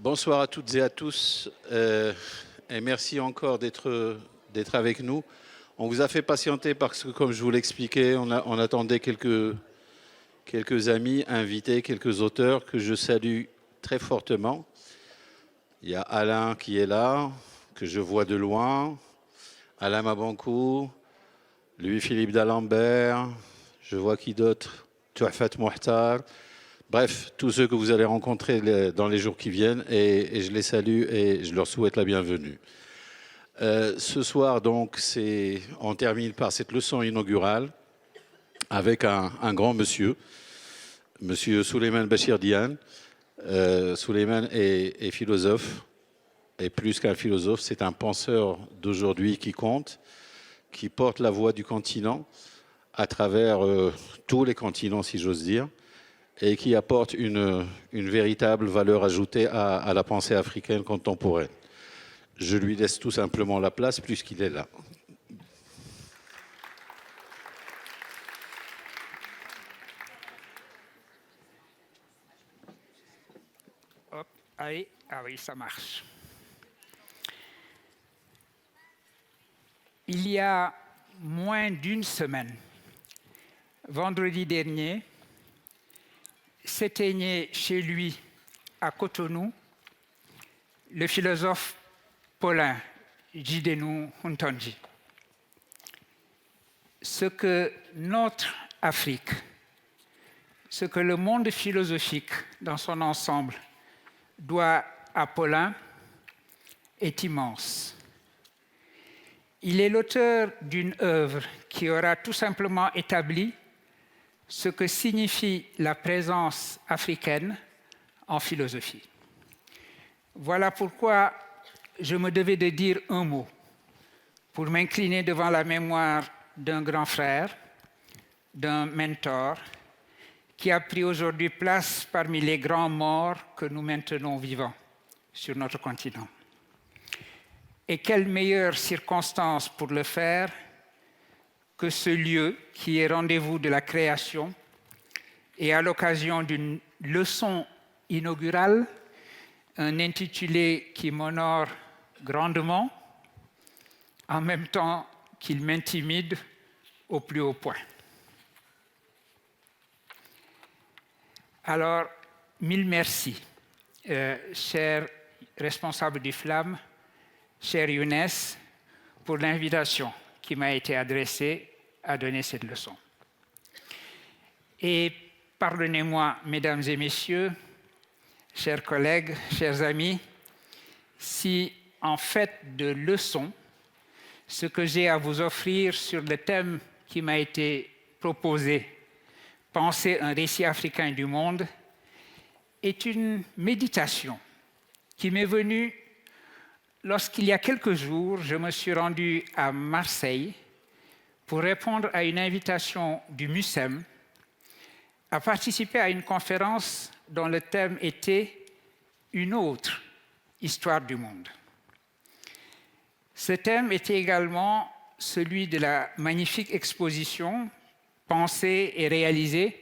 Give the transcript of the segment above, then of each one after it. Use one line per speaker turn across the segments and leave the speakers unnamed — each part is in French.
Bonsoir à toutes et à tous et merci encore d'être avec nous. On vous a fait patienter parce que, comme je vous l'expliquais, on attendait quelques amis invités, quelques auteurs que je salue très fortement. Il y a Alain qui est là, que je vois de loin, Alain Mabankou, Louis-Philippe d'Alembert, je vois qui d'autre, Touafat Mouhtar. Bref, tous ceux que vous allez rencontrer dans les jours qui viennent, et je les salue et je leur souhaite la bienvenue. Ce soir, donc, on termine par cette leçon inaugurale avec un grand monsieur, monsieur Souleymane Bachir Diane. Souleymane est philosophe, et plus qu'un philosophe, c'est un penseur d'aujourd'hui qui compte, qui porte la voix du continent à travers tous les continents, si j'ose dire, et qui apporte une véritable valeur ajoutée à la pensée africaine contemporaine. Je lui laisse tout simplement la place puisqu'il est là.
Hop, ah oui, ça marche. Il y a moins d'une semaine, vendredi dernier, s'éteignait chez lui à Cotonou le philosophe paulin Jidénou Huntonji. Ce que notre Afrique, ce que le monde philosophique dans son ensemble doit à Paulin est immense. Il est l'auteur d'une œuvre qui aura tout simplement établi ce que signifie la présence africaine en philosophie. Voilà pourquoi je me devais de dire un mot pour m'incliner devant la mémoire d'un grand frère, d'un mentor, qui a pris aujourd'hui place parmi les grands morts que nous maintenons vivants sur notre continent. Et quelle meilleure circonstance pour le faire que ce lieu qui est rendez-vous de la création et à l'occasion d'une leçon inaugurale, un intitulé qui m'honore grandement, en même temps qu'il m'intimide au plus haut point. Alors, mille merci, cher responsable du FLAM, cher Younes, pour l'invitation qui m'a été adressée à donner cette leçon. Et pardonnez-moi, mesdames et messieurs, chers collègues, chers amis, si en fait de leçon, ce que j'ai à vous offrir sur le thème qui m'a été proposé, penser un récit africain du monde, est une méditation qui m'est venue lorsqu'il y a quelques jours, je me suis rendu à Marseille pour répondre à une invitation du MUSEM à participer à une conférence dont le thème était « Une autre histoire du monde ». Ce thème était également celui de la magnifique exposition pensée et réalisée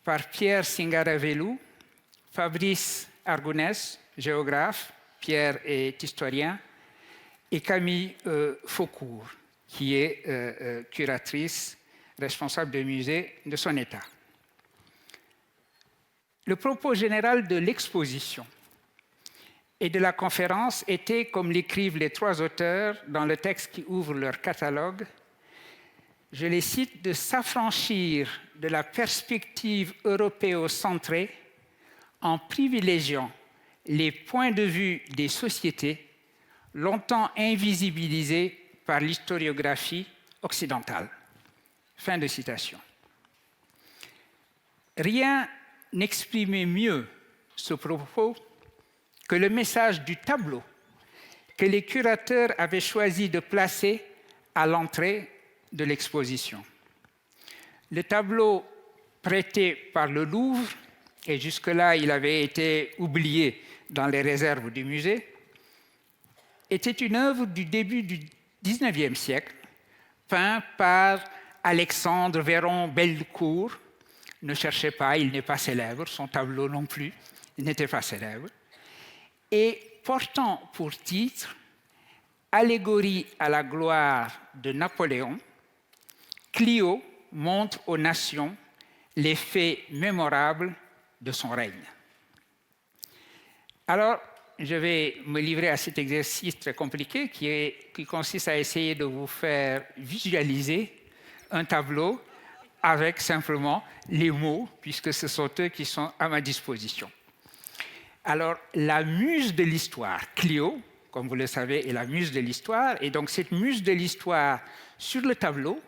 par Pierre Singaravelou, Fabrice Argounès, géographe, Pierre est historien, et Camille Faucourt, qui est curatrice, responsable de musée de son État. Le propos général de l'exposition et de la conférence était, comme l'écrivent les trois auteurs dans le texte qui ouvre leur catalogue, je les cite, de s'affranchir de la perspective européocentrée en privilégiant les points de vue des sociétés longtemps invisibilisés par l'historiographie occidentale. Fin de citation. Rien n'exprimait mieux ce propos que le message du tableau que les curateurs avaient choisi de placer à l'entrée de l'exposition. Le tableau prêté par le Louvre, et jusque-là il avait été oublié dans les réserves du musée, était une œuvre du début du XIXe siècle, peint par Alexandre Véron Bellecour. Ne cherchez pas, il n'est pas célèbre, son tableau non plus, il n'était pas célèbre. et portant pour titre « Allégorie à la gloire de Napoléon », Clio montre aux nations les faits mémorables de son règne. Alors, je vais me livrer à cet exercice très compliqué qui consiste à essayer de vous faire visualiser un tableau avec simplement les mots, puisque ce sont eux qui sont à ma disposition. Alors, la muse de l'histoire, Clio, comme vous le savez, est la muse de l'histoire, et donc cette muse de l'histoire sur le tableau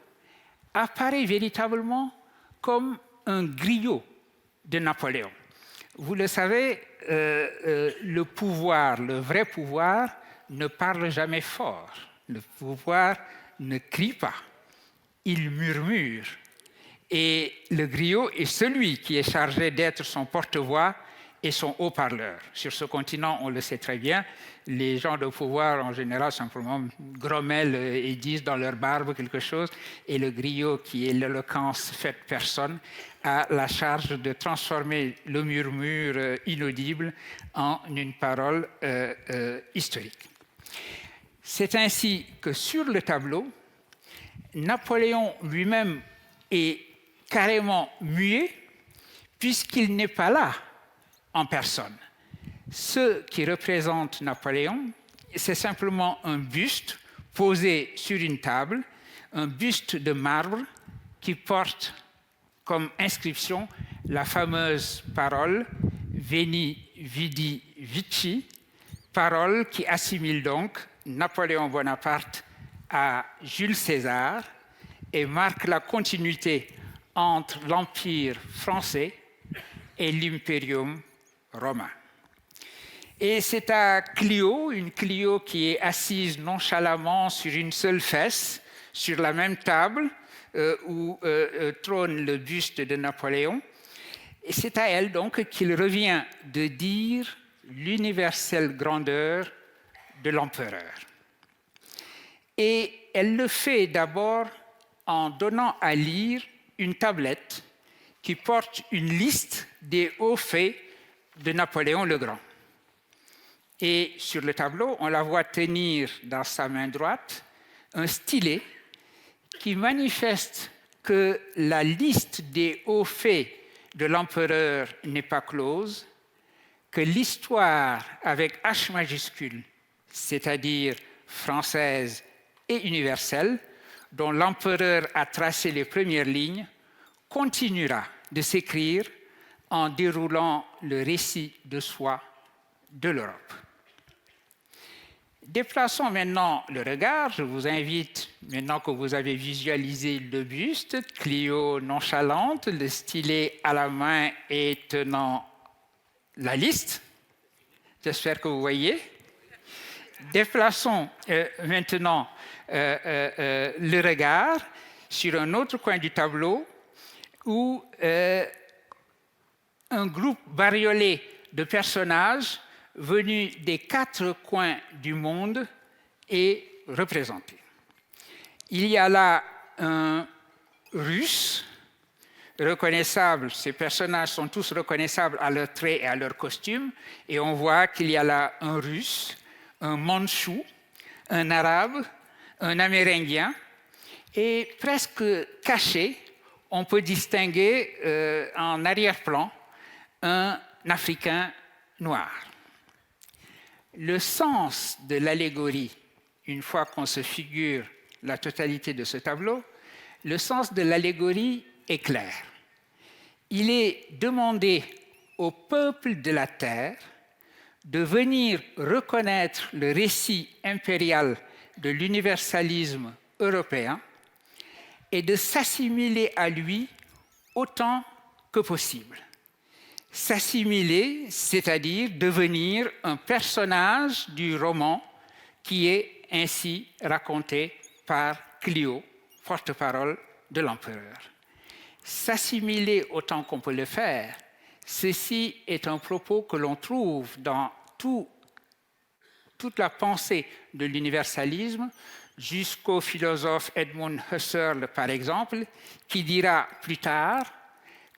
apparaît véritablement comme un griot de Napoléon. Vous le savez, le pouvoir, le vrai pouvoir, ne parle jamais fort. Le pouvoir ne crie pas, il murmure. Et le griot est celui qui est chargé d'être son porte-voix et son haut-parleur. Sur ce continent, on le sait très bien, les gens de pouvoir, en général, simplement grommellent et disent dans leur barbe quelque chose, et le griot, qui est l'éloquence faite personne, a la charge de transformer le murmure inaudible en une parole historique. C'est ainsi que sur le tableau, Napoléon lui-même est carrément muet, puisqu'il n'est pas là en personne. Ce qui représente Napoléon, c'est simplement un buste posé sur une table, un buste de marbre qui porte comme inscription la fameuse parole « Veni, Vidi, Vici », parole qui assimile donc Napoléon Bonaparte à Jules César et marque la continuité entre l'Empire français et l'Imperium romain. Et c'est à Clio, une Clio qui est assise nonchalamment sur une seule fesse, sur la même table où trône le buste de Napoléon. Et c'est à elle donc qu'il revient de dire l'universelle grandeur de l'empereur. Et elle le fait d'abord en donnant à lire une tablette qui porte une liste des hauts faits de Napoléon le Grand. Et sur le tableau, on la voit tenir dans sa main droite un stylet qui manifeste que la liste des hauts faits de l'empereur n'est pas close, que l'histoire avec H majuscule, c'est-à-dire française et universelle, dont l'empereur a tracé les premières lignes, continuera de s'écrire en déroulant le récit de soi de l'Europe. Déplaçons maintenant le regard. Je vous invite, maintenant que vous avez visualisé le buste, Clio nonchalante, le stylet à la main et tenant la liste. J'espère que vous voyez. Déplaçons maintenant le regard sur un autre coin du tableau où un groupe bariolé de personnages venus des 4 coins du monde est représenté. Il y a là un Russe reconnaissable, ces personnages sont tous reconnaissables à leurs traits et à leur costume, et on voit qu'il y a là un Russe, un Mandchou, un Arabe, un Amérindien, et presque caché, on peut distinguer en arrière-plan un Africain noir. Le sens de l'allégorie, une fois qu'on se figure la totalité de ce tableau, le sens de l'allégorie est clair. Il est demandé au peuple de la terre de venir reconnaître le récit impérial de l'universalisme européen et de s'assimiler à lui autant que possible. S'assimiler, c'est-à-dire devenir un personnage du roman qui est ainsi raconté par Clio, porte-parole de l'empereur. S'assimiler autant qu'on peut le faire, ceci est un propos que l'on trouve dans toute la pensée de l'universalisme, jusqu'au philosophe Edmund Husserl, par exemple, qui dira plus tard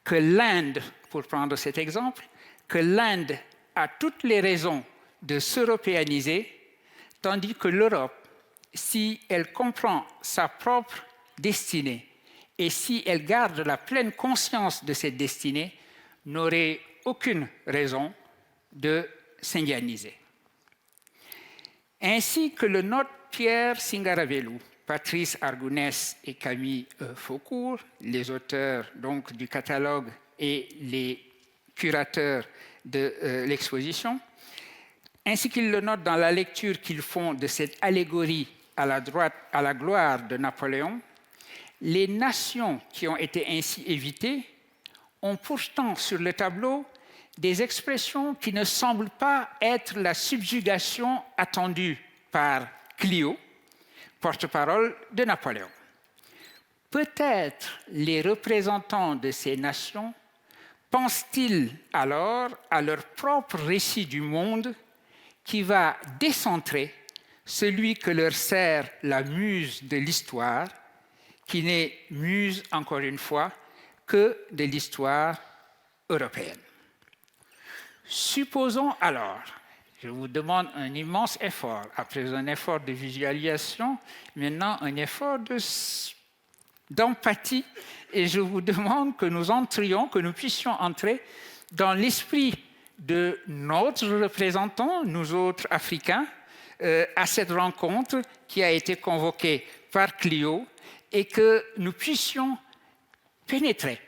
que l'Inde, pour prendre cet exemple, que l'Inde a toutes les raisons de s'européaniser, tandis que l'Europe, si elle comprend sa propre destinée et si elle garde la pleine conscience de cette destinée, n'aurait aucune raison de s'indianiser. Ainsi que le note Pierre Singaravellu, Patrice Argounès et Camille Faucourt, les auteurs donc, du catalogue et les curateurs de l'exposition, ainsi qu'ils le notent dans la lecture qu'ils font de cette allégorie à la gloire de Napoléon, les nations qui ont été ainsi évitées ont pourtant sur le tableau des expressions qui ne semblent pas être la subjugation attendue par Clio, porte-parole de Napoléon. Peut-être les représentants de ces nations pensent-ils alors à leur propre récit du monde qui va décentrer celui que leur sert la muse de l'histoire, qui n'est muse, encore une fois, que de l'histoire européenne. Supposons alors, je vous demande un immense effort, après un effort de visualisation, maintenant un effort d'empathie, et je vous demande que nous puissions entrer dans l'esprit de notre représentant, nous autres Africains, à cette rencontre qui a été convoquée par Clio et que nous puissions pénétrer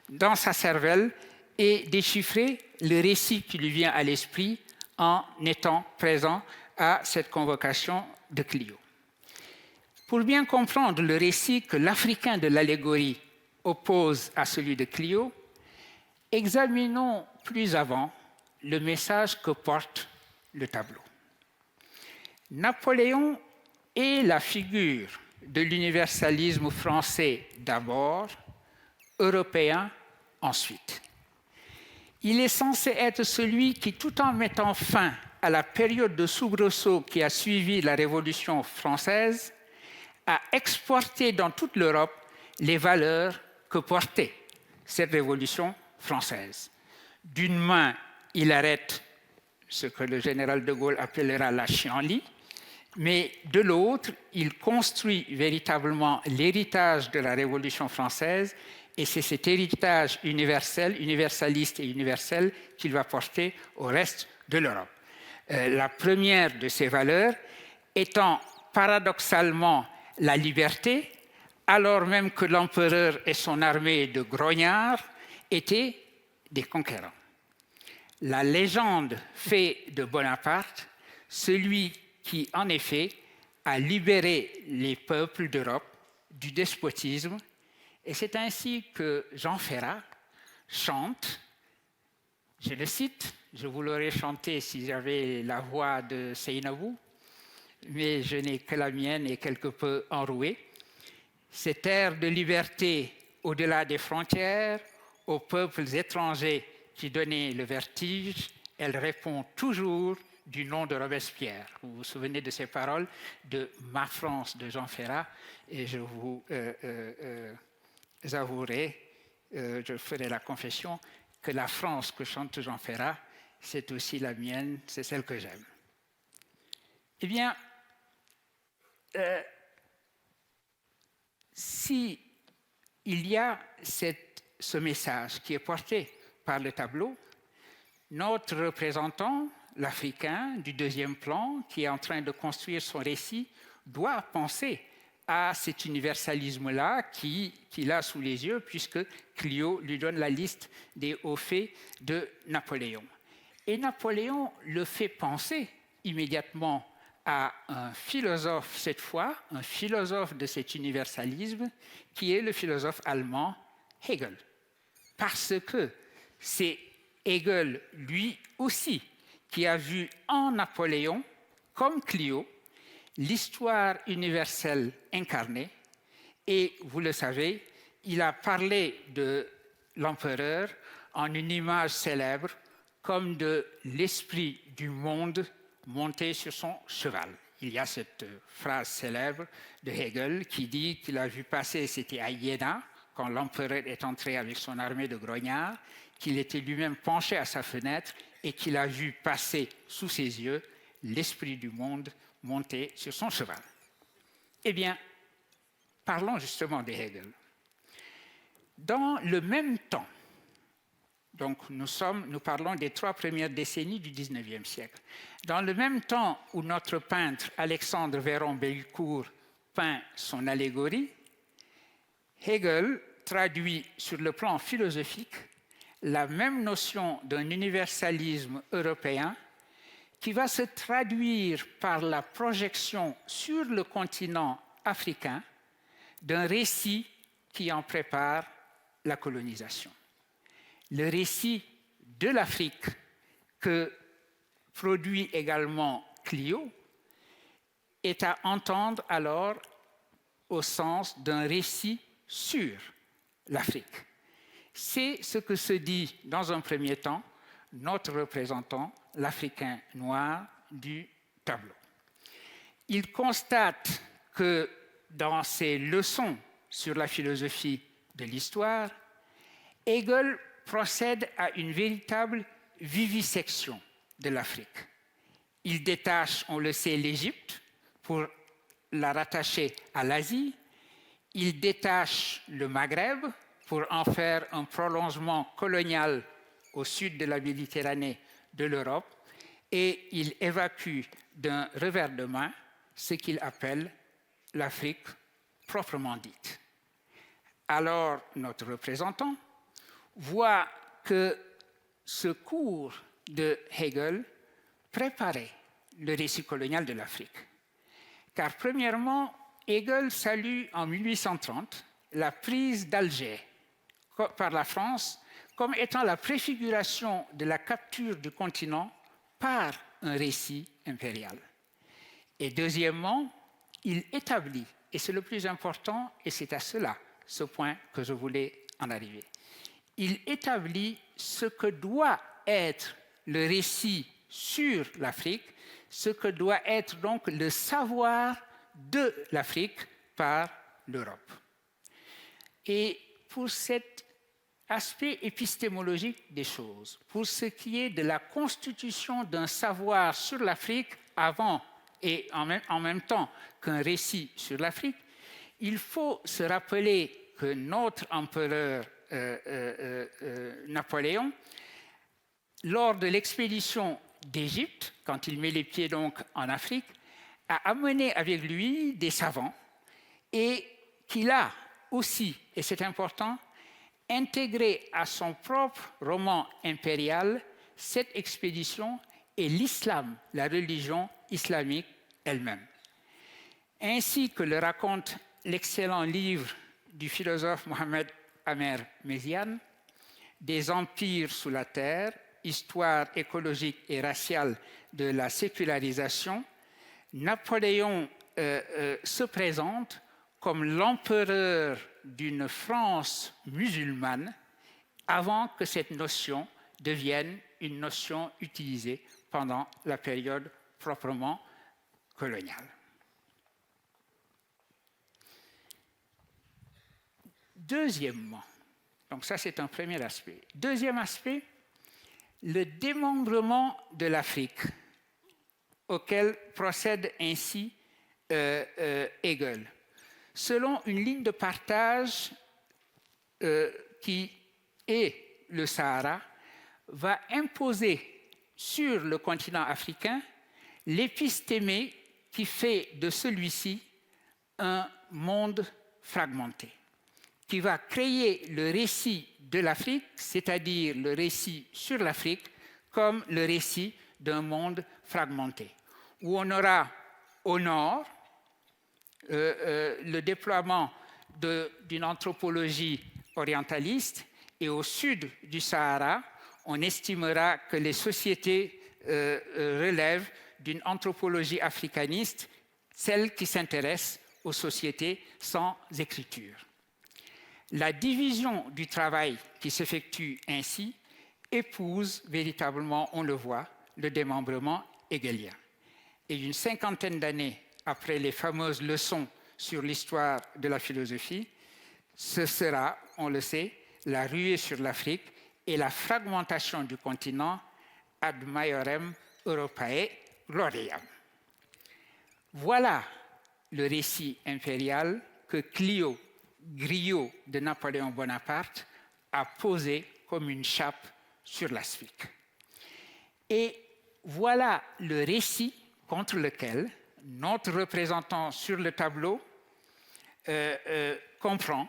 dans sa cervelle et déchiffrer le récit qui lui vient à l'esprit en étant présent à cette convocation de Clio. Pour bien comprendre le récit que l'Africain de l'allégorie oppose à celui de Clio, examinons plus avant le message que porte le tableau. Napoléon est la figure de l'universalisme français d'abord, européen ensuite. Il est censé être celui qui, tout en mettant fin à la période de soubresaut qui a suivi la Révolution française, a exporté dans toute l'Europe les valeurs que portait cette Révolution française. D'une main, il arrête ce que le général de Gaulle appellera la chienlit, mais de l'autre, il construit véritablement l'héritage de la Révolution française, et c'est cet héritage universaliste et universel qu'il va porter au reste de l'Europe. La première de ces valeurs étant paradoxalement la liberté, alors même que l'empereur et son armée de grognards étaient des conquérants. La légende fait de Bonaparte celui qui, en effet, a libéré les peuples d'Europe du despotisme, et c'est ainsi que Jean Ferrat chante, je le cite, je vous l'aurais chanté si j'avais la voix de Seynabou, mais je n'ai que la mienne et quelque peu enrouée. Cette ère de liberté au-delà des frontières, aux peuples étrangers qui donnaient le vertige, elle répond toujours du nom de Robespierre. Vous vous souvenez de ces paroles de Ma France de Jean Ferrat, et je vous avouerai, je ferai la confession, que la France que chante Jean Ferrat, c'est aussi la mienne, c'est celle que j'aime. Eh bien, si il y a ce message qui est porté par le tableau, notre représentant, l'Africain du deuxième plan, qui est en train de construire son récit, doit penser à cet universalisme-là qu'il a sous les yeux, puisque Clio lui donne la liste des hauts faits de Napoléon. Et Napoléon le fait penser immédiatement à un philosophe, cette fois, un philosophe de cet universalisme, qui est le philosophe allemand Hegel. Parce que c'est Hegel, lui aussi, qui a vu en Napoléon, comme Clio, l'histoire universelle incarnée. Et vous le savez, il a parlé de l'empereur en une image célèbre comme de l'esprit du monde monté sur son cheval. Il y a cette phrase célèbre de Hegel qui dit qu'il a vu passer, c'était à Iéna, quand l'empereur est entré avec son armée de grognards, qu'il était lui-même penché à sa fenêtre et qu'il a vu passer sous ses yeux l'esprit du monde monter sur son cheval. Eh bien, parlons justement de Hegel. Dans le même temps, donc nous parlons des 3 premières décennies du XIXe siècle, dans le même temps où notre peintre Alexandre Véron-Bellecourt peint son allégorie, Hegel traduit sur le plan philosophique la même notion d'un universalisme européen qui va se traduire par la projection sur le continent africain d'un récit qui en prépare la colonisation. Le récit de l'Afrique que produit également Clio est à entendre alors au sens d'un récit sur l'Afrique. C'est ce que se dit dans un premier temps notre représentant, l'Africain noir du tableau. Il constate que dans ses leçons sur la philosophie de l'histoire, Hegel procède à une véritable vivisection de l'Afrique. Il détache, on le sait, l'Égypte pour la rattacher à l'Asie. Il détache le Maghreb pour en faire un prolongement colonial au sud de la Méditerranée de l'Europe. Et il évacue d'un revers de main ce qu'il appelle l'Afrique proprement dite. Alors, notre représentant voit que ce cours de Hegel préparait le récit colonial de l'Afrique. Car premièrement, Hegel salue en 1830 la prise d'Alger par la France comme étant la préfiguration de la capture du continent par un récit impérial. Et deuxièmement, il établit, et c'est le plus important, et c'est à cela, ce point que je voulais en arriver, il établit ce que doit être le récit sur l'Afrique, ce que doit être donc le savoir de l'Afrique par l'Europe. Et pour cet aspect épistémologique des choses, pour ce qui est de la constitution d'un savoir sur l'Afrique avant et en même temps qu'un récit sur l'Afrique, il faut se rappeler que notre empereur Napoléon, lors de l'expédition d'Égypte, quand il met les pieds donc en Afrique, a amené avec lui des savants et qu'il a aussi, et c'est important, intégré à son propre roman impérial cette expédition et l'islam, la religion islamique elle-même. Ainsi que le raconte l'excellent livre du philosophe Mohamed Amer Méziane, Des empires sous la terre, histoire écologique et raciale de la sécularisation, Napoléon se présente comme l'empereur d'une France musulmane avant que cette notion devienne une notion utilisée pendant la période proprement coloniale. Deuxièmement, donc ça c'est un premier aspect. Deuxième aspect, le démembrement de l'Afrique, auquel procède ainsi Hegel, selon une ligne de partage qui est le Sahara, va imposer sur le continent africain l'épistémé qui fait de celui-ci un monde fragmenté, qui va créer le récit de l'Afrique, c'est-à-dire le récit sur l'Afrique, comme le récit d'un monde fragmenté, où on aura au nord le déploiement d'une anthropologie orientaliste, et au sud du Sahara, on estimera que les sociétés relèvent d'une anthropologie africaniste, celle qui s'intéresse aux sociétés sans écriture. La division du travail qui s'effectue ainsi épouse véritablement, on le voit, le démembrement hegelien. Et une cinquantaine d'années après les fameuses leçons sur l'histoire de la philosophie, ce sera, on le sait, la ruée sur l'Afrique et la fragmentation du continent ad maiorem Europae gloriam. Voilà le récit impérial que Clio Griot de Napoléon Bonaparte a posé comme une chape sur l'Afrique. Et voilà le récit contre lequel notre représentant sur le tableau comprend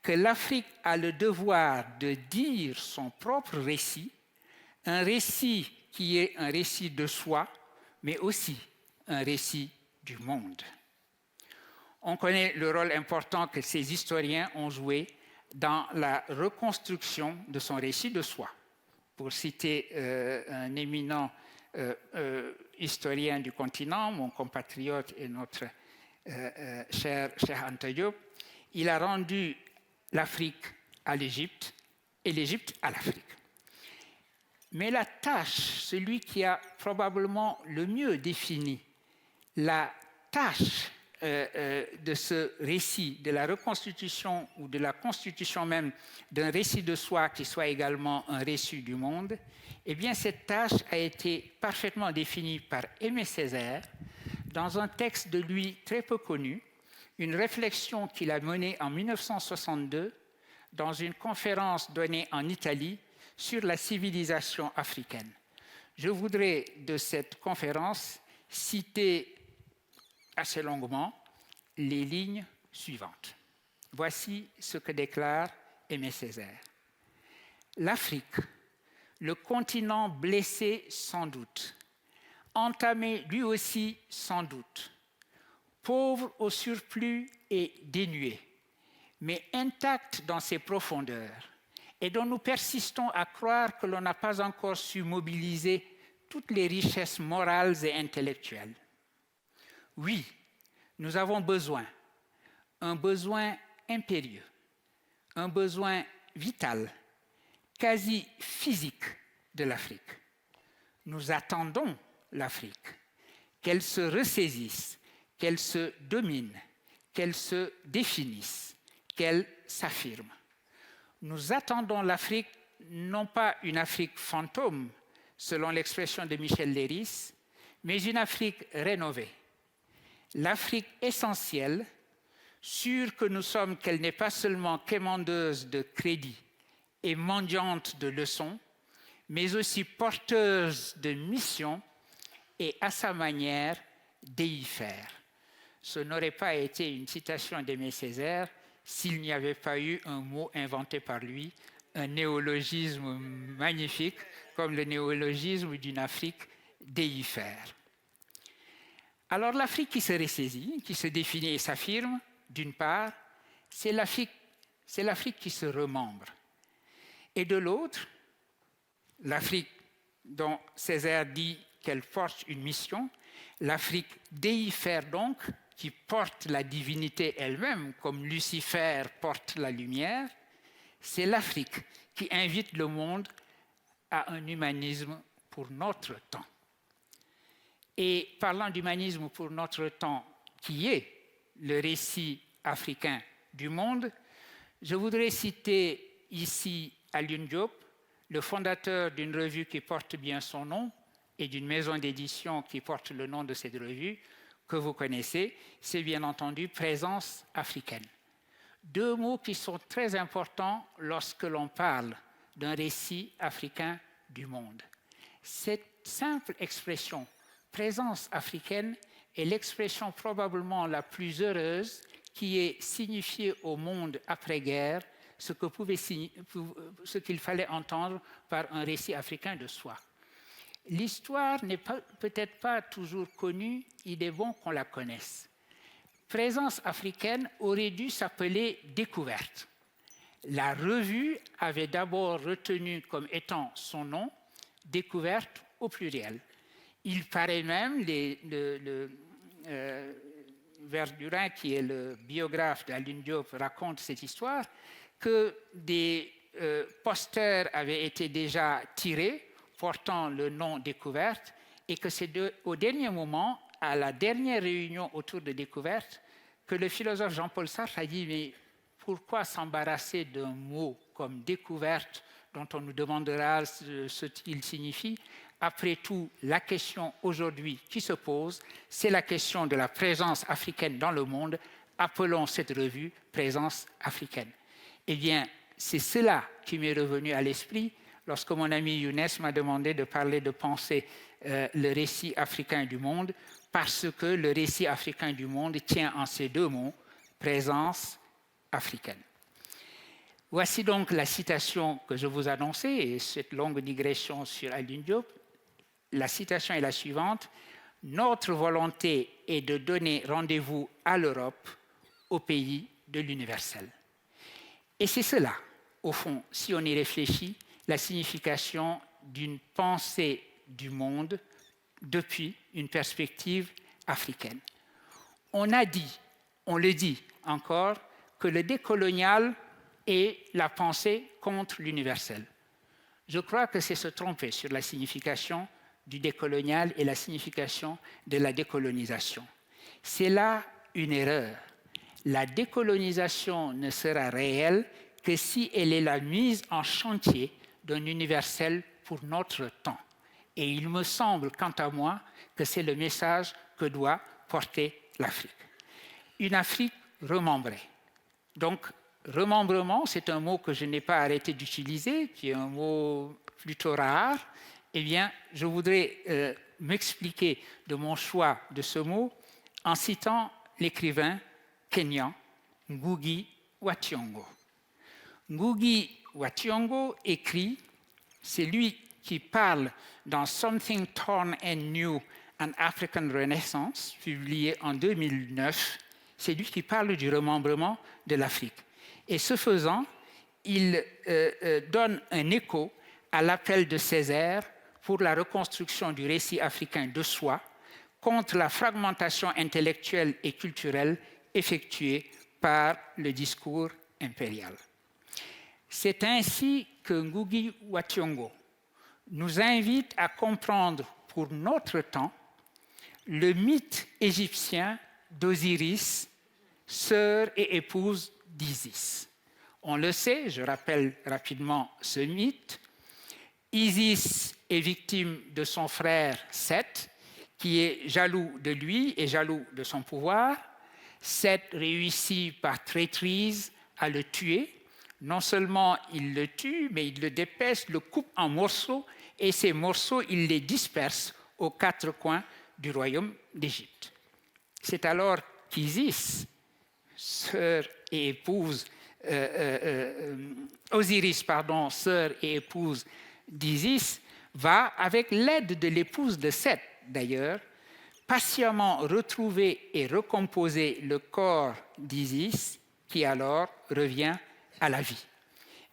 que l'Afrique a le devoir de dire son propre récit, un récit qui est un récit de soi, mais aussi un récit du monde. On connaît le rôle important que ces historiens ont joué dans la reconstruction de son récit de soi. Pour citer un éminent historien du continent, mon compatriote et notre cher Anta Diop, il a rendu l'Afrique à l'Égypte et l'Égypte à l'Afrique. Mais la tâche, celui qui a probablement le mieux défini la tâche de ce récit, de la reconstitution ou de la constitution même d'un récit de soi qui soit également un récit du monde, eh bien cette tâche a été parfaitement définie par Aimé Césaire dans un texte de lui très peu connu, une réflexion qu'il a menée en 1962 dans une conférence donnée en Italie sur la civilisation africaine. Je voudrais de cette conférence citer assez longuement les lignes suivantes. Voici ce que déclare Aimé Césaire. L'Afrique, le continent blessé sans doute, entamé lui aussi sans doute, pauvre au surplus et dénué, mais intact dans ses profondeurs, et dont nous persistons à croire que l'on n'a pas encore su mobiliser toutes les richesses morales et intellectuelles. Oui, nous avons besoin, un besoin impérieux, un besoin vital, quasi physique de l'Afrique. Nous attendons l'Afrique, qu'elle se ressaisisse, qu'elle se domine, qu'elle se définisse, qu'elle s'affirme. Nous attendons l'Afrique, non pas une Afrique fantôme, selon l'expression de Michel Léris, mais une Afrique rénovée. L'Afrique essentielle, sûre que nous sommes qu'elle n'est pas seulement quémandeuse de crédit et mendiante de leçons, mais aussi porteuse de missions et à sa manière déifère. Ce n'aurait pas été une citation d'Aimé Césaire s'il n'y avait pas eu un mot inventé par lui, un néologisme magnifique, comme le néologisme d'une Afrique déifère. Alors l'Afrique qui se ressaisit, qui se définit et s'affirme, d'une part, c'est l'Afrique qui se remembre. Et de l'autre, l'Afrique dont Césaire dit qu'elle porte une mission, l'Afrique déifère donc, qui porte la divinité elle-même, comme Lucifer porte la lumière, c'est l'Afrique qui invite le monde à un humanisme pour notre temps. Et parlant d'humanisme pour notre temps, qui est le récit africain du monde, je voudrais citer ici Alioune Diop, le fondateur d'une revue qui porte bien son nom et d'une maison d'édition qui porte le nom de cette revue, que vous connaissez, c'est bien entendu Présence africaine. Deux mots qui sont très importants lorsque l'on parle d'un récit africain du monde. Cette simple expression, présence africaine, est l'expression probablement la plus heureuse qui ait signifié au monde après-guerre ce qu'il fallait entendre par un récit africain de soi. L'histoire n'est peut-être pas toujours connue, il est bon qu'on la connaisse. Présence africaine aurait dû s'appeler Découverte. La revue avait d'abord retenu comme étant son nom Découverte au pluriel. Il paraît même, Verdurin, qui est le biographe d'Alioune Diop, raconte cette histoire, que des posters avaient été déjà tirés portant le nom Découverte et que c'est au dernier moment, à la dernière réunion autour de Découverte, que le philosophe Jean-Paul Sartre a dit « Mais pourquoi s'embarrasser d'un mot comme Découverte dont on nous demandera ce qu'il signifie. Après tout, la question aujourd'hui qui se pose, c'est la question de la présence africaine dans le monde. Appelons cette revue Présence africaine. Eh bien, c'est cela qui m'est revenu à l'esprit lorsque mon ami Younes m'a demandé de parler de penser le récit africain du monde, parce que le récit africain du monde tient en ces deux mots, présence africaine. Voici donc la citation que je vous annonçais, et cette longue digression sur Alioune Diop. La citation est la suivante. « Notre volonté est de donner rendez-vous à l'Europe, au pays de l'universel. » Et c'est cela, au fond, si on y réfléchit, la signification d'une pensée du monde depuis une perspective africaine. On a dit, on le dit encore, que le décolonial est la pensée contre l'universel. Je crois que c'est se tromper sur la signification du décolonial et la signification de la décolonisation. C'est là une erreur. La décolonisation ne sera réelle que si elle est la mise en chantier d'un universel pour notre temps. Et il me semble, quant à moi, que c'est le message que doit porter l'Afrique. Une Afrique remembrée. Donc, remembrement, c'est un mot que je n'ai pas arrêté d'utiliser, qui est un mot plutôt rare. Eh bien, je voudrais m'expliquer de mon choix de ce mot en citant l'écrivain kényan Ngugi wa Thiong'o. Ngugi wa Thiong'o écrit, c'est lui qui parle dans Something Torn and New, An African Renaissance, publié en 2009, c'est lui qui parle du remembrement de l'Afrique. Et ce faisant, il donne un écho à l'appel de Césaire pour la reconstruction du récit africain de soi contre la fragmentation intellectuelle et culturelle effectuée par le discours impérial. C'est ainsi que Ngugi wa Thiong'o nous invite à comprendre pour notre temps le mythe égyptien d'Osiris, sœur et épouse d'Isis. On le sait, je rappelle rapidement ce mythe. Isis est victime de son frère Seth, qui est jaloux de lui et jaloux de son pouvoir. Seth réussit par traîtrise à le tuer. Non seulement il le tue, mais il le dépèce, le coupe en morceaux, et ces morceaux, il les disperse aux quatre coins du royaume d'Égypte. C'est alors qu'Isis, sœur et épouse, Osiris, sœur et épouse d'Isis, va, avec l'aide de l'épouse de Seth d'ailleurs, patiemment retrouver et recomposer le corps d'Isis, qui alors revient à la vie.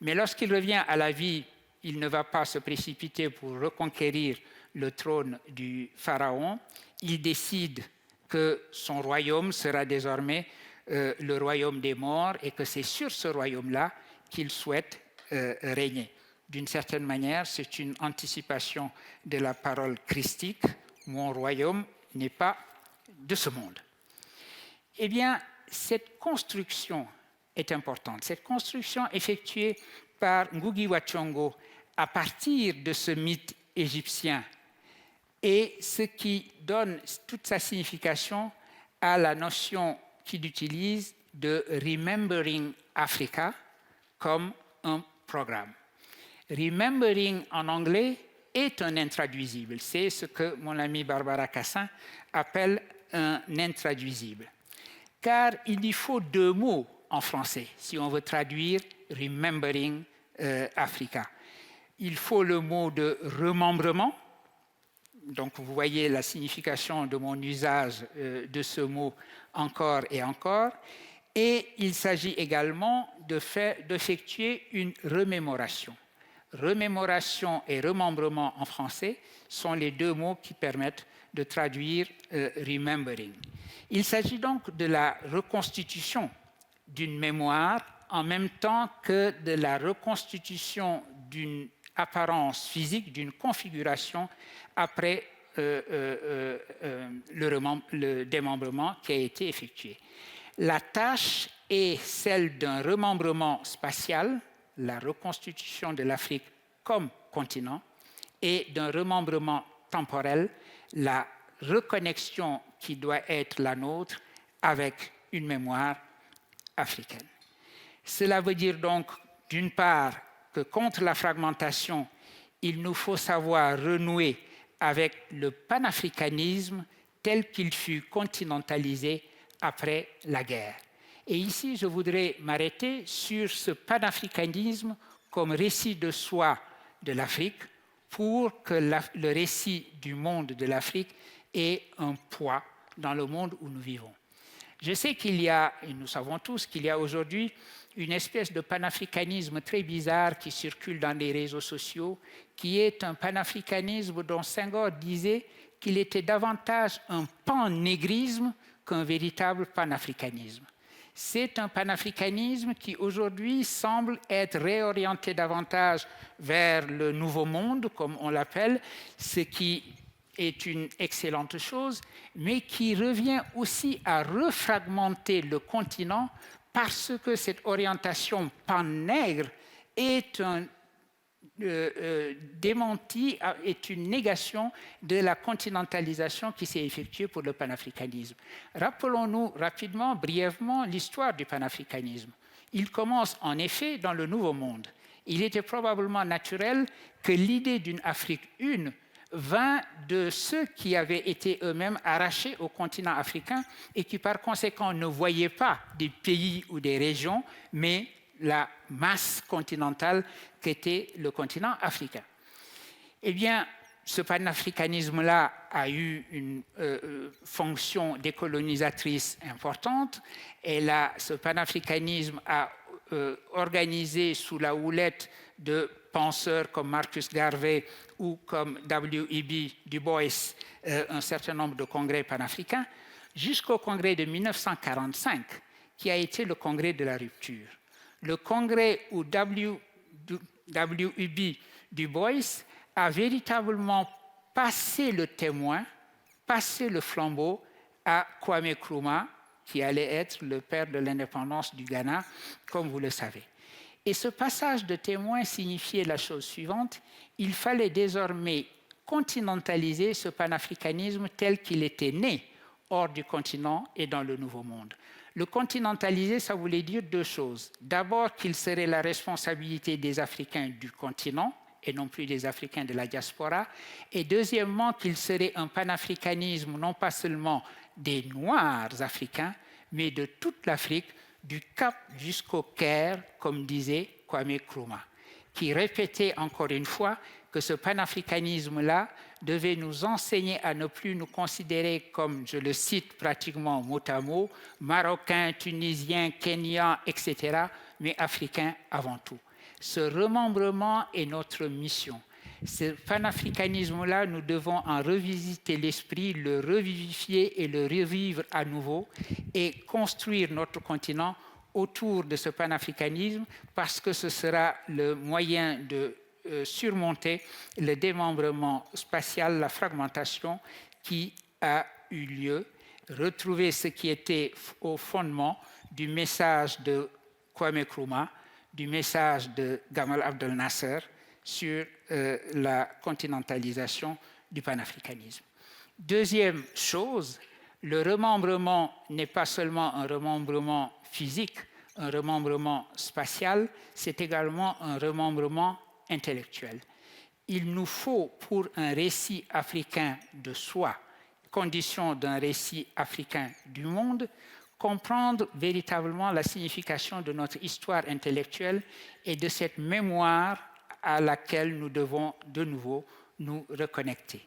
Mais lorsqu'il revient à la vie, il ne va pas se précipiter pour reconquérir le trône du pharaon. Il décide que son royaume sera désormais le royaume des morts et que c'est sur ce royaume-là qu'il souhaite régner. D'une certaine manière, c'est une anticipation de la parole christique. Mon royaume n'est pas de ce monde. Eh bien, cette construction est importante. Cette construction effectuée par Ngugi wa Thiong'o à partir de ce mythe égyptien est ce qui donne toute sa signification à la notion qu'il utilise de Remembering Africa comme un programme. Remembering en anglais est un intraduisible. C'est ce que mon amie Barbara Cassin appelle un intraduisible. Car il y faut deux mots en français si on veut traduire Remembering Africa. Il faut le mot de remembrement. Donc vous voyez la signification de mon usage de ce mot encore et encore. Et il s'agit également d'effectuer une remémoration. Remémoration et remembrement en français sont les deux mots qui permettent de traduire remembering. Il s'agit donc de la reconstitution d'une mémoire en même temps que de la reconstitution d'une apparence physique, d'une configuration après le démembrement qui a été effectué. La tâche est celle d'un remembrement spatial, la reconstitution de l'Afrique comme continent et d'un remembrement temporel, la reconnexion qui doit être la nôtre avec une mémoire africaine. Cela veut dire donc, d'une part, que contre la fragmentation, il nous faut savoir renouer avec le panafricanisme tel qu'il fut continentalisé après la guerre. Et ici, je voudrais m'arrêter sur ce panafricanisme comme récit de soi de l'Afrique pour que le récit du monde de l'Afrique ait un poids dans le monde où nous vivons. Je sais qu'il y a, et nous savons tous qu'il y a aujourd'hui une espèce de panafricanisme très bizarre qui circule dans les réseaux sociaux, qui est un panafricanisme dont Senghor disait qu'il était davantage un pan-négrisme qu'un véritable panafricanisme. C'est un panafricanisme qui aujourd'hui semble être réorienté davantage vers le nouveau monde, comme on l'appelle, ce qui est une excellente chose, mais qui revient aussi à refragmenter le continent parce que cette orientation pan-nègre est un démenti, est une négation de la continentalisation qui s'est effectuée pour le panafricanisme. Rappelons-nous rapidement, brièvement, l'histoire du panafricanisme. Il commence en effet dans le Nouveau Monde. Il était probablement naturel que l'idée d'une Afrique une vint de ceux qui avaient été eux-mêmes arrachés au continent africain et qui par conséquent ne voyaient pas des pays ou des régions, mais la masse continentale qu'était le continent africain. Eh bien, ce panafricanisme-là a eu une fonction décolonisatrice importante. Et là, ce panafricanisme a organisé sous la houlette de penseurs comme Marcus Garvey ou comme W.E.B. Du Bois un certain nombre de congrès panafricains, jusqu'au congrès de 1945, qui a été le congrès de la rupture. Le congrès où W.E.B. Du Bois a véritablement passé le témoin, passé le flambeau à Kwame Nkrumah, qui allait être le père de l'indépendance du Ghana, comme vous le savez. Et ce passage de témoin signifiait la chose suivante: il fallait désormais continentaliser ce panafricanisme tel qu'il était né hors du continent et dans le Nouveau Monde. Le continentaliser, ça voulait dire deux choses. D'abord, qu'il serait la responsabilité des Africains du continent et non plus des Africains de la diaspora. Et deuxièmement, qu'il serait un panafricanisme non pas seulement des Noirs africains, mais de toute l'Afrique, du Cap jusqu'au Caire, comme disait Kwame Nkrumah, qui répétait encore une fois que ce panafricanisme-là devait nous enseigner à ne plus nous considérer comme, je le cite pratiquement mot à mot, Marocains, Tunisiens, Kenyans, etc., mais Africains avant tout. Ce remembrement est notre mission. Ce panafricanisme-là, nous devons en revisiter l'esprit, le revivifier et le revivre à nouveau et construire notre continent autour de ce panafricanisme parce que ce sera le moyen de surmonter le démembrement spatial, la fragmentation qui a eu lieu, retrouver ce qui était au fondement du message de Kwame Nkrumah, du message de Gamal Abdel Nasser sur la continentalisation du panafricanisme. Deuxième chose, le remembrement n'est pas seulement un remembrement physique, un remembrement spatial, c'est également un remembrement intellectuel. Il nous faut, pour un récit africain de soi, condition d'un récit africain du monde, comprendre véritablement la signification de notre histoire intellectuelle et de cette mémoire à laquelle nous devons de nouveau nous reconnecter.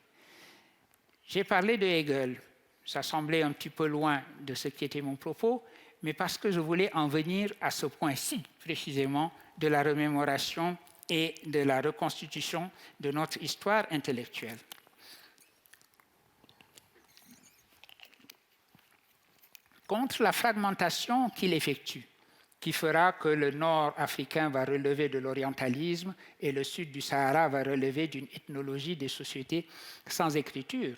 J'ai parlé de Hegel, ça semblait un petit peu loin de ce qui était mon propos, mais parce que je voulais en venir à ce point-ci, précisément, de la remémoration et de la reconstitution de notre histoire intellectuelle. Contre la fragmentation qu'il effectue, qui fera que le nord africain va relever de l'orientalisme et le sud du Sahara va relever d'une ethnologie des sociétés sans écriture,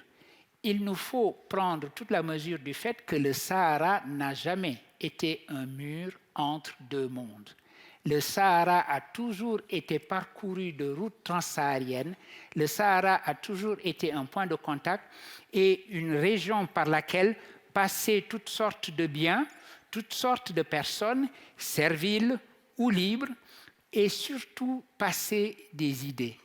il nous faut prendre toute la mesure du fait que le Sahara n'a jamais été un mur entre deux mondes. Le Sahara a toujours été parcouru de routes transsahariennes. Le Sahara a toujours été un point de contact et une région par laquelle passaient toutes sortes de biens, toutes sortes de personnes, serviles ou libres, et surtout passaient des idées,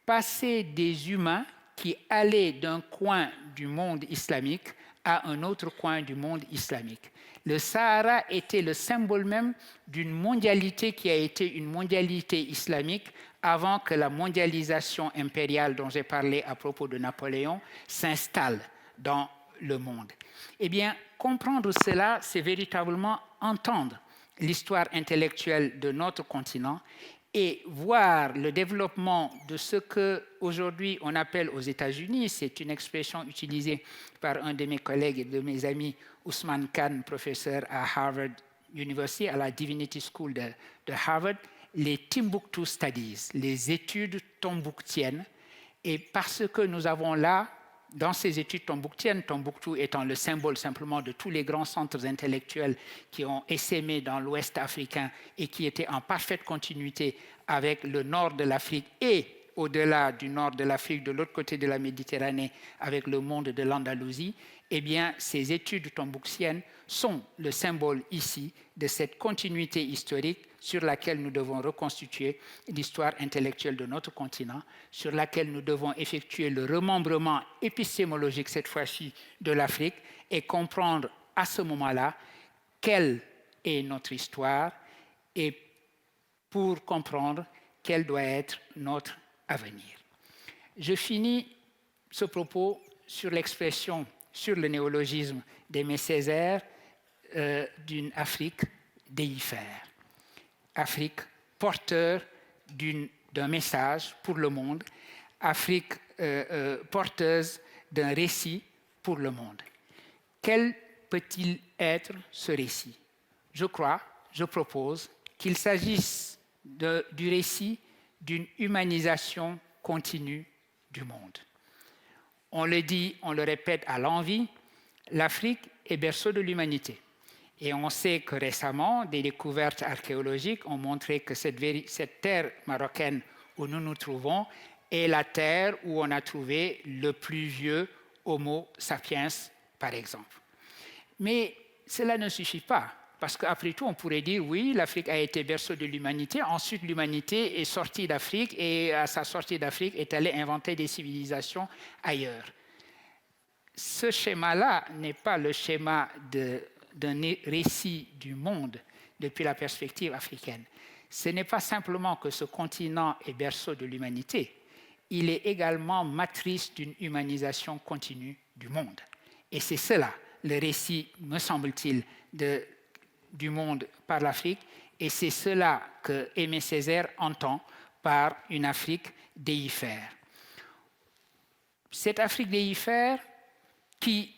passaient des humains qui allaient d'un coin du monde islamique à un autre coin du monde islamique. Le Sahara était le symbole même d'une mondialité qui a été une mondialité islamique avant que la mondialisation impériale dont j'ai parlé à propos de Napoléon s'installe dans le monde. Eh bien, comprendre cela, c'est véritablement entendre l'histoire intellectuelle de notre continent et voir le développement de ce qu'aujourd'hui on appelle aux États-Unis, c'est une expression utilisée par un de mes collègues et de mes amis, Ousmane Khan, professeur à Harvard University, à la Divinity School de Harvard, les Timbuktu Studies, les études tombouctiennes. Et parce que nous avons là, dans ces études tombouctiennes, Tombouctou étant le symbole simplement de tous les grands centres intellectuels qui ont essaimé dans l'Ouest africain et qui étaient en parfaite continuité avec le nord de l'Afrique et au-delà du nord de l'Afrique, de l'autre côté de la Méditerranée, avec le monde de l'Andalousie, eh bien, ces études tombouctiennes sont le symbole ici de cette continuité historique sur laquelle nous devons reconstituer l'histoire intellectuelle de notre continent, sur laquelle nous devons effectuer le remembrement épistémologique, cette fois-ci, de l'Afrique, et comprendre à ce moment-là quelle est notre histoire et pour comprendre quel doit être notre avenir. Je finis ce propos sur l'expression, sur le néologisme d'Aimé Césaire d'une Afrique déifère. Afrique porteur d'un message pour le monde, Afrique porteuse d'un récit pour le monde. Quel peut-il être ce récit? Je crois, je propose qu'il s'agisse du récit d'une humanisation continue du monde. On le dit, on le répète à l'envi, l'Afrique est berceau de l'humanité. Et on sait que récemment, des découvertes archéologiques ont montré que cette terre marocaine où nous nous trouvons est la terre où on a trouvé le plus vieux Homo sapiens, par exemple. Mais cela ne suffit pas, parce qu'après tout, on pourrait dire, oui, l'Afrique a été berceau de l'humanité, ensuite l'humanité est sortie d'Afrique et à sa sortie d'Afrique est allée inventer des civilisations ailleurs. Ce schéma-là n'est pas le schéma d'un récit du monde depuis la perspective africaine. Ce n'est pas simplement que ce continent est berceau de l'humanité, il est également matrice d'une humanisation continue du monde. Et c'est cela, le récit, me semble-t-il, du monde par l'Afrique, et c'est cela que Aimé Césaire entend par une Afrique déifère. Cette Afrique déifère qui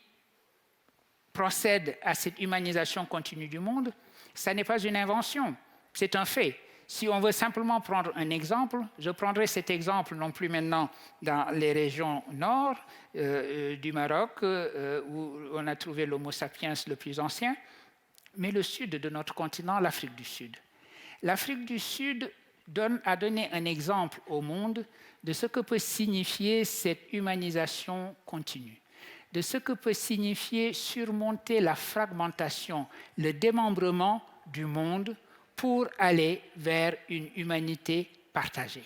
procède à cette humanisation continue du monde, ça n'est pas une invention, c'est un fait. Si on veut simplement prendre un exemple, je prendrai cet exemple non plus maintenant dans les régions nord du Maroc, où on a trouvé l'Homo sapiens le plus ancien, mais le sud de notre continent, l'Afrique du Sud. L'Afrique du Sud a donné un exemple au monde de ce que peut signifier cette humanisation continue, de ce que peut signifier surmonter la fragmentation, le démembrement du monde pour aller vers une humanité partagée.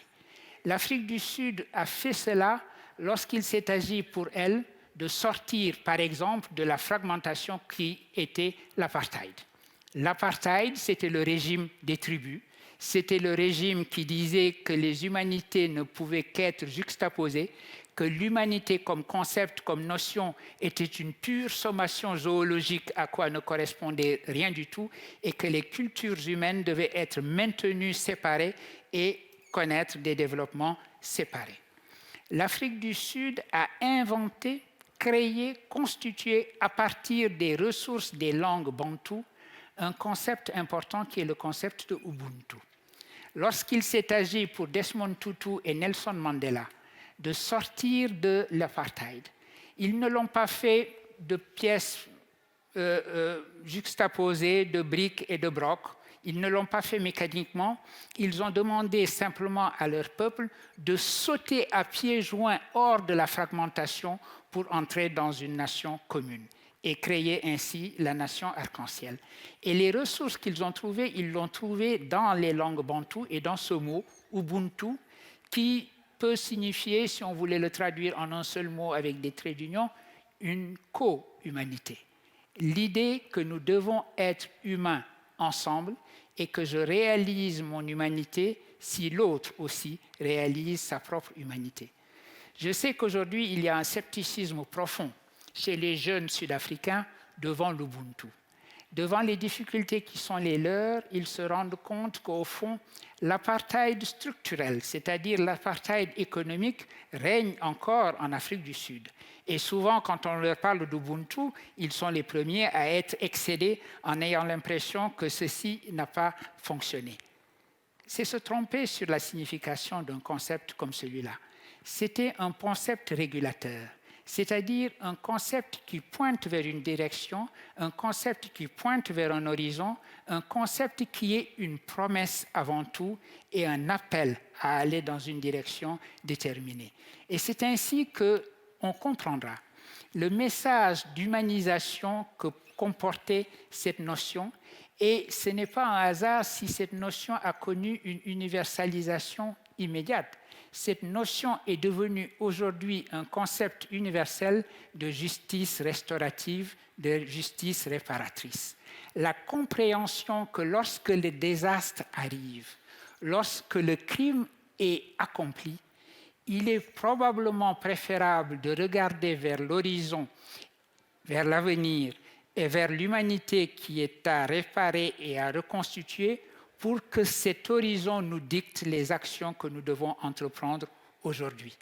L'Afrique du Sud a fait cela lorsqu'il s'est agi pour elle de sortir, par exemple, de la fragmentation qui était l'apartheid. L'apartheid, c'était le régime des tribus, c'était le régime qui disait que les humanités ne pouvaient qu'être juxtaposées, que l'humanité comme concept, comme notion, était une pure sommation zoologique à quoi ne correspondait rien du tout, et que les cultures humaines devaient être maintenues séparées et connaître des développements séparés. L'Afrique du Sud a inventé, créé, constitué à partir des ressources des langues bantoues un concept important qui est le concept de Ubuntu. Lorsqu'il s'est agi pour Desmond Tutu et Nelson Mandela de sortir de l'apartheid, ils ne l'ont pas fait de pièces juxtaposées, de briques et de brocs. Ils ne l'ont pas fait mécaniquement. Ils ont demandé simplement à leur peuple de sauter à pieds joints hors de la fragmentation pour entrer dans une nation commune et créer ainsi la nation arc-en-ciel. Et les ressources qu'ils ont trouvées, ils l'ont trouvée dans les langues bantoues et dans ce mot, Ubuntu, qui peut signifier, si on voulait le traduire en un seul mot avec des traits d'union, une co-humanité. L'idée que nous devons être humains ensemble et que je réalise mon humanité si l'autre aussi réalise sa propre humanité. Je sais qu'aujourd'hui, il y a un scepticisme profond chez les jeunes Sud-Africains devant l'Ubuntu. Devant les difficultés qui sont les leurs, ils se rendent compte qu'au fond, l'apartheid structurel, c'est-à-dire l'apartheid économique, règne encore en Afrique du Sud. Et souvent, quand on leur parle d'Ubuntu, ils sont les premiers à être excédés en ayant l'impression que ceci n'a pas fonctionné. C'est se tromper sur la signification d'un concept comme celui-là. C'était un concept régulateur, c'est-à-dire un concept qui pointe vers une direction, un concept qui pointe vers un horizon, un concept qui est une promesse avant tout et un appel à aller dans une direction déterminée. Et c'est ainsi qu'on comprendra le message d'humanisation que comportait cette notion. Et ce n'est pas un hasard si cette notion a connu une universalisation immédiate. Cette notion est devenue aujourd'hui un concept universel de justice restaurative, de justice réparatrice. La compréhension que lorsque le désastre arrive, lorsque le crime est accompli, il est probablement préférable de regarder vers l'horizon, vers l'avenir et vers l'humanité qui est à réparer et à reconstituer pour que cet horizon nous dicte les actions que nous devons entreprendre aujourd'hui.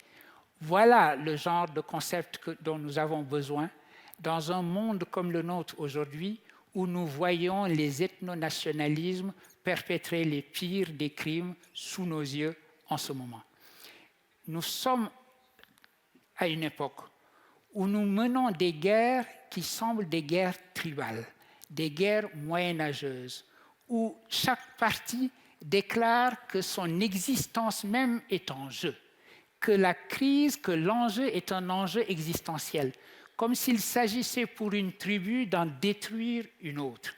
Voilà le genre de concept dont nous avons besoin dans un monde comme le nôtre aujourd'hui où nous voyons les ethno-nationalismes perpétrer les pires des crimes sous nos yeux en ce moment. Nous sommes à une époque où nous menons des guerres qui semblent des guerres tribales, des guerres moyenâgeuses, où chaque parti déclare que son existence même est en jeu, que la crise, que l'enjeu est un enjeu existentiel, comme s'il s'agissait pour une tribu d'en détruire une autre.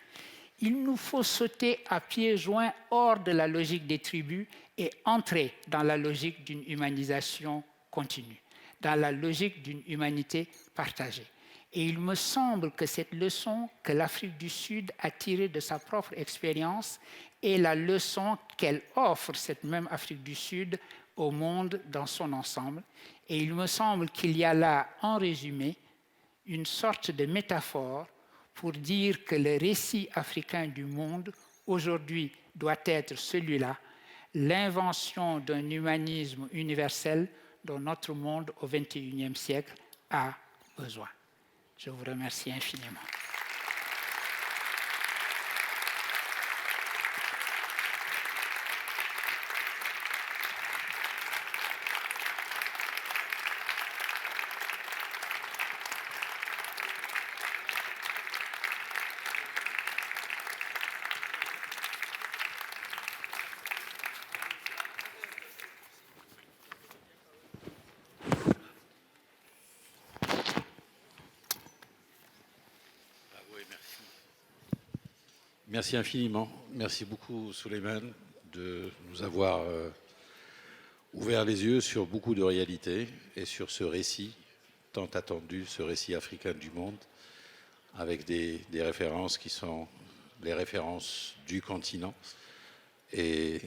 Il nous faut sauter à pieds joints hors de la logique des tribus et entrer dans la logique d'une humanisation continue, dans la logique d'une humanité partagée. Et il me semble que cette leçon que l'Afrique du Sud a tirée de sa propre expérience est la leçon qu'elle offre, cette même Afrique du Sud, au monde dans son ensemble. Et il me semble qu'il y a là, en résumé, une sorte de métaphore pour dire que le récit africain du monde, aujourd'hui, doit être celui-là, l'invention d'un humanisme universel dont notre monde au XXIe siècle a besoin. Je vous remercie infiniment.
Merci infiniment. Merci beaucoup, Souleymane, de nous avoir ouvert les yeux sur beaucoup de réalités et sur ce récit tant attendu, ce récit africain du monde, avec des références qui sont les références du continent et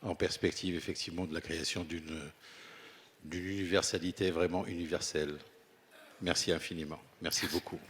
en perspective, effectivement, de la création d'une universalité vraiment universelle. Merci infiniment. Merci beaucoup.